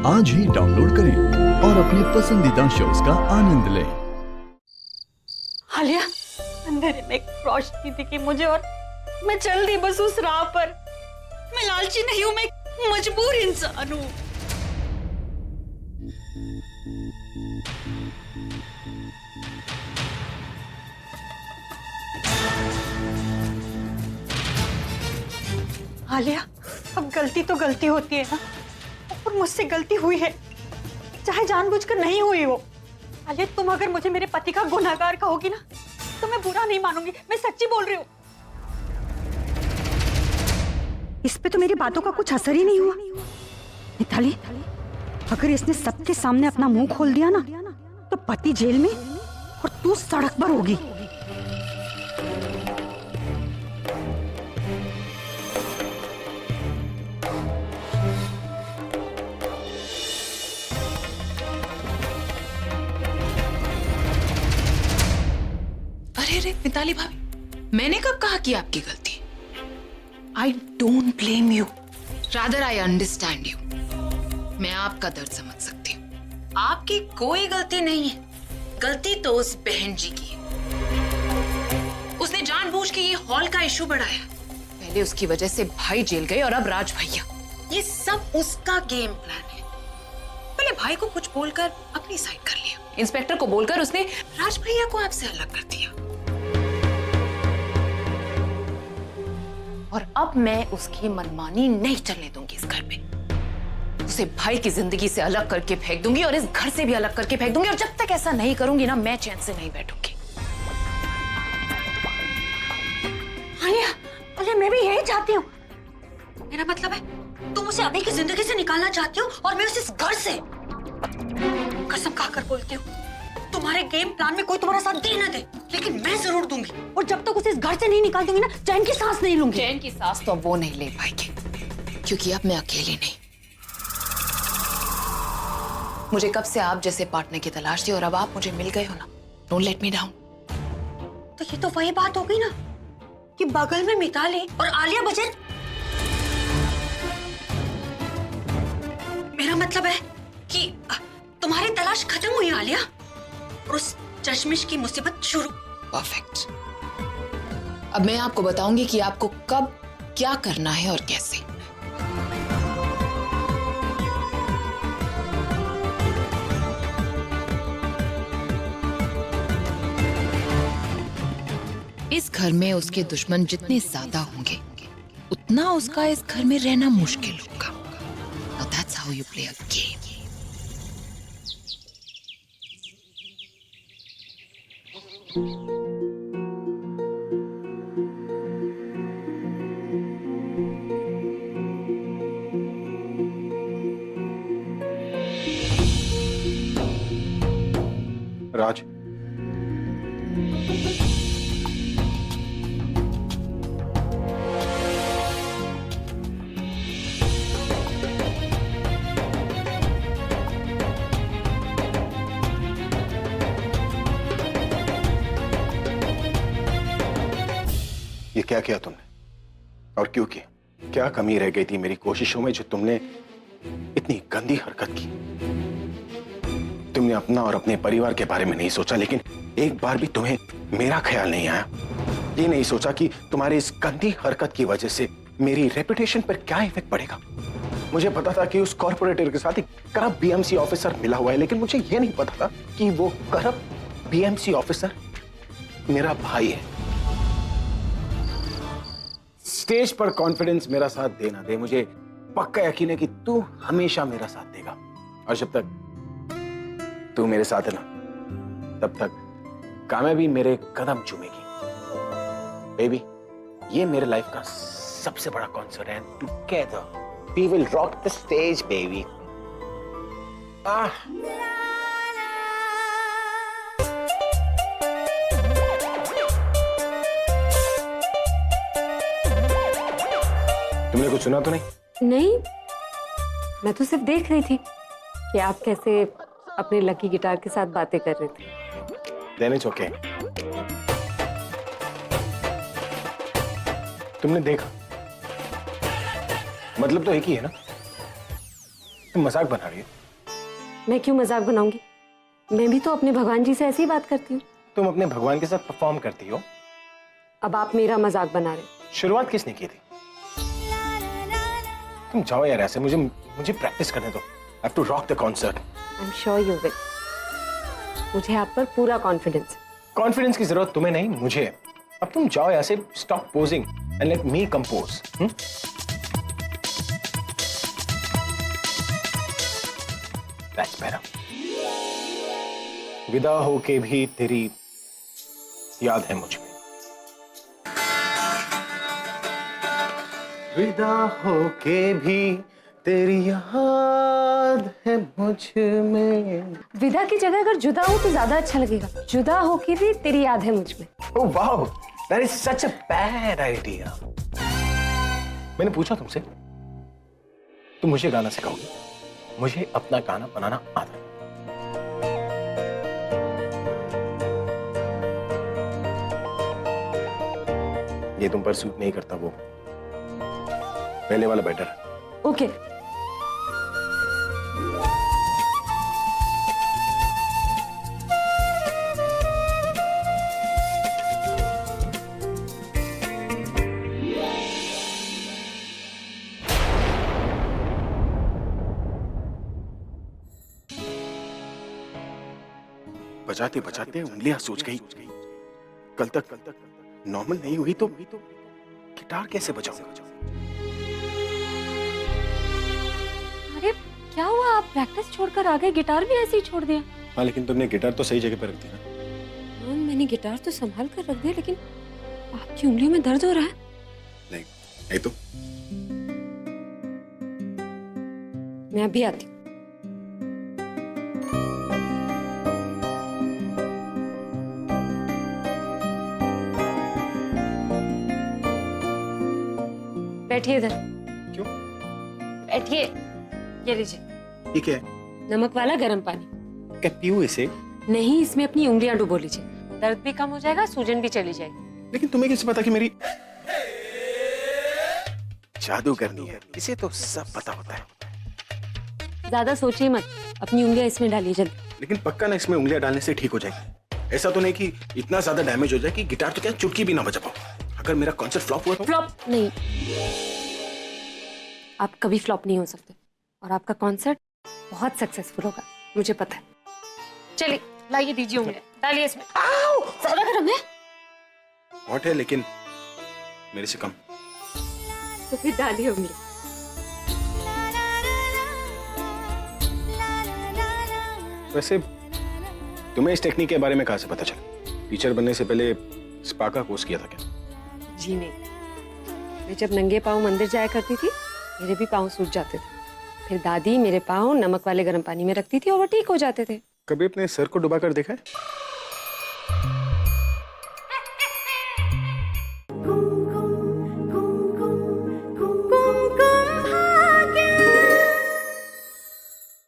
आज ही डाउनलोड करें और अपने पसंदीदा शोज का आनंद लें। आलिया, अंधेरे में एक रोशनी दिखी मुझे और मैं चल दी बस उस राह पर। मैं लालची नहीं हूं, मैं एक मजबूर इंसान हूं। आलिया, अब गलती तो गलती होती है ना, और मुझसे गलती हुई है, चाहे जानबूझकर नहीं हुई हो। आलिया, तुम अगर मुझे मेरे पति का गुनहगार कहोगी ना, तो मैं बुरा नहीं मानूंगी, मैं सच्ची बोल रही हूँ। इस पे तो मेरी बातों का कुछ असर ही नहीं हुआ। मिताली, अगर इसने सबके सामने अपना मुंह खोल दिया ना, तो पति जेल में और तू सड़क पर होगी। अरे मिताली भाभी, मैंने कब कहा कि आपकी गलती? I don't blame you, rather I understand you. मैं आपका दर्द समझ सकती हूँ। आपकी कोई गलती नहीं है, गलती तो उस बहन जी की है। उसने जानबूझ के ये हॉल का इशू बढ़ाया। पहले उसकी वजह से भाई जेल गए और अब राज भैया। ये सब उसका गेम प्लान है। पहले भाई को कुछ बोलकर अपनी साइड कर लिया, इंस्पेक्टर को बोलकर उसने राज भैया को आपसे अलग कर दिया, और अब मैं उसकी मनमानी नहीं चलने दूंगी इस घर में। उसे भाई की जिंदगी से अलग करके फेंक दूंगी और इस घर से भी अलग करके फेंक दूंगी, और जब तक ऐसा नहीं करूंगी ना, मैं चैन से नहीं बैठूंगी। आलिया, आलिया, मैं भी यही चाहती हूँ। मेरा मतलब है, तुम उसे अभी की जिंदगी से निकालना चाहती हो और मैं उसे इस घर से। कसम खाकर बोलती हूँ, तुम्हारे गेम प्लान में कोई तुम्हारा साथ दे ना दे, लेकिन मैं जरूर दूंगी। और जब तक उसे इस घर से नहीं निकाल दूंगी ना, चैन की सांस नहीं लूंगी। चैन की सांस तो वो नहीं ले पाएगी, क्योंकि अब मैं अकेली नहीं। मुझे कब से आप जैसे पार्टनर की तलाश थी, और अब आप मुझे मिल गए हो ना। Don't let me down. तो ये तो वही बात हो गई ना, कि बगल में मिताली और आलिया बचन। मेरा मतलब है कि तुम्हारी तलाश खत्म हुई आलिया, और उस चश्मिश की मुसीबत शुरू। परफेक्ट। अब मैं आपको बताऊंगी कि आपको कब क्या करना है और कैसे। इस घर में उसके दुश्मन जितने ज्यादा होंगे, उतना उसका इस घर में रहना मुश्किल होगा। Now that's how you play a game. राज, ये क्या किया तुमने और क्यों किया? क्या कमी रह गई थी मेरी कोशिशों में जो तुमने इतनी गंदी हरकत की? तुमने अपना और अपने परिवार के बारे में नहीं सोचा, लेकिन एक बार भी तुम्हें मेरा ख्याल नहीं आया। ये नहीं सोचा कि तुम्हारी इस गंदी हरकत की वजह से मेरी रेपुटेशन पर क्या इफेक्ट पड़ेगा। मुझे पता था कि उस कॉर्पोरेटर के साथ एक करप्ट बीएमसी ऑफिसर मिला हुआ है, लेकिन मुझे यह नहीं पता था कि वो करप्ट बीएमसी ऑफिसर मेरा भाई है। स्टेज पर कॉन्फिडेंस मेरा साथ देना दे, मुझे पक्का यकीन है कि तू हमेशा मेरा साथ देगा, और जब तक तू मेरे साथ है ना, तब तक कामयाबी मेरे कदम चूमेगी। बेबी, ये मेरे लाइफ का सबसे बड़ा कॉन्सर्ट है। Together we will rock the stage baby. तुमने कुछ सुना तो नहीं? नहीं, मैं तो सिर्फ देख रही थी कि आप कैसे अपने लकी गिटार के साथ बातें कर रहे थे। Then it's okay. तुमने देखा, मतलब तो एक ही है ना। तुम मजाक बना रही हो। मैं क्यों मजाक बनाऊंगी? मैं भी तो अपने भगवान जी से ऐसी ही बात करती हूँ। तुम अपने भगवान के साथ परफॉर्म करती हो। अब आप मेरा मजाक बना रहे हो। शुरुआत किसने की थी? तुम जाओ यार ऐसे, मुझे प्रैक्टिस करने दो। I have to rock the concert. I'm sure you will. मुझे आप पर पूरा कॉन्फिडेंस है। कॉन्फिडेंस की जरूरत तुम्हें नहीं, मुझे। अब तुम जाओ यहाँ से, stop posing and let me compose. That's better. विदा होके भी तेरी याद है मुझ में। विदा होके भी तेरी याद है मुझ में। विदा की जगह अगर जुदा हो तो ज्यादा अच्छा लगेगा। जुदा होके भी तेरी याद है मुझ में। Oh wow, that is such a bad idea. मैंने पूछा तुमसे, तुम मुझे गाना सिखाओगी? मुझे अपना गाना बनाना आता है। ये तुम पर सूट नहीं करता, वो पहले वाला बेटर है। ओके। बजाते बजाते उंगलियां सूज गई। कल तक नॉर्मल नहीं हुई तो गिटार कैसे बजाऊंगा? अरे क्या हुआ, आप प्रैक्टिस छोड़कर आ गए? गिटार भी ऐसे ही छोड़ दिया? हाँ, लेकिन तुमने गिटार तो सही जगह पर रख दिया ना। हाँ, मैंने गिटार तो संभाल कर रख दिया, लेकिन आपकी उंगलियों में दर्द हो रहा है। नहीं तो मैं अभी आती हूँ। बैठिए इधर। क्यों? बैठिए। ये लीजिए। ये क्या है? नमक वाला गर्म पानी। क्या पीऊं इसे? नहीं, इसमें अपनी उंगलियां डुबो लीजिए। दर्द भी कम हो जाएगा, सूजन भी चली जाएगी। लेकिन तुम्हें कैसे पता कि मेरी जादू करनी है? इसे तो सब पता होता है। ज्यादा सोचिए मत, अपनी उंगलियां इसमें डालिए जल्दी। लेकिन पक्का ना इसमें उंगलियां डालने से ठीक हो जाएगी? ऐसा तो नहीं कि इतना ज्यादा डैमेज हो जाए कि गिटार तो क्या चुटकी भी ना बजा पाओ? अगर मेरा कॉन्सर्ट फ्लॉप हुआ तो? फ्लॉप नहीं, आप कभी फ्लॉप नहीं हो सकते, और आपका कॉन्सर्ट बहुत सक्सेसफुल होगा, मुझे पता है। चलिए लाइए, दीजिए उंगलियां, डालिए इसमें। आओ, ज्यादा गर्म है। हॉट है लेकिन मेरे से कम। तो फिर डालिए उंगली। वैसे तुम्हें इस टेक्निक के बारे में कहाँ से पता चला? टीचर बनने से पहले स्पा का कोर्स किया था क्या? जी नहीं, मैं जब नंगे पाँव मंदिर जाया करती थी, मेरे भी पाँव सूज जाते थे। फिर दादी मेरे पाँव नमक वाले गर्म पानी में रखती थी और वो ठीक हो जाते थे। कभी अपने सर को डुबा कर देखा है?